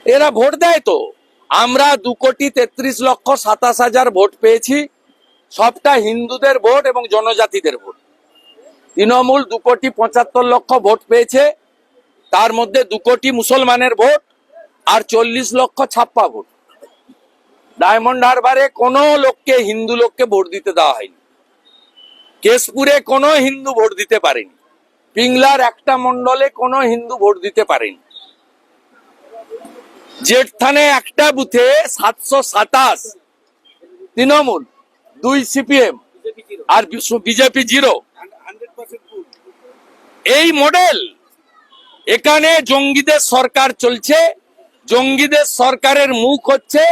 এরা ভোট দেয় তো। আমরা 2,33,27,000 ভোট পেয়েছি, সবটা হিন্দুদের ভোট এবং জনজাতিদের ভোট। তৃণমূল 2,75,00,000 ভোট পেয়েছে, তার মধ্যে 2 কোটি মুসলমানের ভোট আর 40 লক্ষ ছাপ্পা ভোট। ডায়মন্ড হারবারে কোনো লোককে, হিন্দু লোককে ভোট দিতে দেওয়া হয়নি। কেশপুরে কোনো হিন্দু ভোট দিতে পারেনি। পিংলার একটা মন্ডলে কোনো হিন্দু ভোট দিতে পারেনি। জেঠথানে একটা বুথে 727 তৃণমূল, 2 সিপিএম আর বিজেপি 0। এই মডেল। এখানে জঙ্গিদের সরকার চলছে। জঙ্গিদের সরকারের মুখ হচ্ছে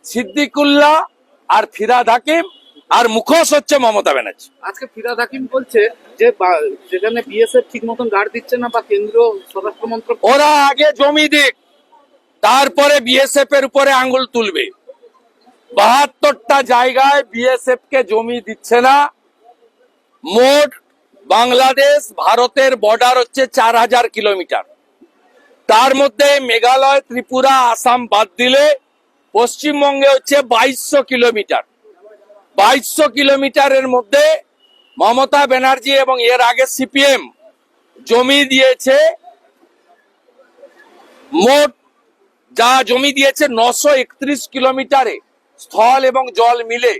সিদ্দিকুল্লাহ আর ফিরহাদ হাকিম, আর মুখোশ হচ্ছে মমতা ব্যানার্জি। আজকে ফিরহাদ হাকিম বলছে যে যেখানে বিএসএফ ঠিক মতন গার্ড দিচ্ছে না বা কেন্দ্রীয় স্বরাষ্ট্র মন্ত্রক, ওরা আগে জমি দিক, তারপরে বিএসএফ এর উপরে আঙ্গুল তুলবে। 72টা জায়গায় বিএসএফ কে জমি দিচ্ছে না। মোট বাংলাদেশ ভারতের বর্ডার হচ্ছে 4000 কিলোমিটার। তার মধ্যে মেঘালয়, ত্রিপুরা, আসাম বাদ দিলে পশ্চিমবঙ্গে হচ্ছে 2200 কিলোমিটার। 2200 কিলোমিটারের মধ্যে মমতা ব্যানার্জি এবং এর আগে সিপিএম জমি দিয়েছে, মোট যা জমি দিয়েছে 931 কিলোমিটারে, স্থল এবং জল মিলে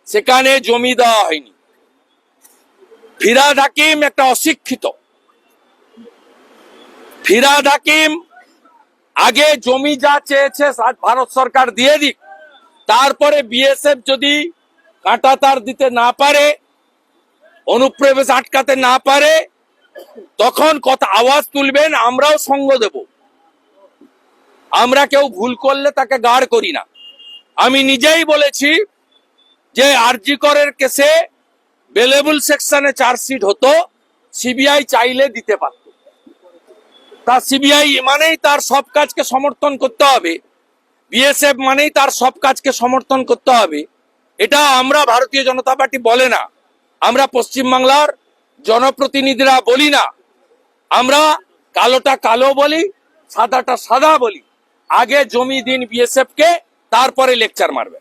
সেখানে জমি দেওয়া হয়নি। ফিরহাদ হাকিম একটা অশিক্ষিত। ফিরহাদ হাকিম আগে জমি যা চেয়েছে ভারত সরকার দিয়ে দিক, তারপরে বিএসএফ যদি কাঁটাতার দিতে না পারে, অনুপ্রবেশ আটকাতে না পারে, তখন কথা আওয়াজ তুলবেন, আমরাও সঙ্গ দেব। আমরা কেউ ভুল করলে তাকে গাড় করি না। আমি নিজেই বলেছি যে আরজি করের কেসে বেলেবল সেকশনে চার্জশিট হতো, সিবিআই চাইলে দিতে পারত। তা সিবিআই মানেই তার সব কাজকে সমর্থন করতে হবে, বিএসএফ মানেই তার সব কাজকে সমর্থন করতে হবে, এটা আমরা ভারতীয় জনতা পার্টি বলে না। আমরা পশ্চিমবাংলার জনপ্রতিনিধিরা বলি না। আমরা কালোটা কালো বলি, সাদাটা সাদা বলি। আগে জমি দিন বিএসএফ কে, তারপরে লেকচার মারবে।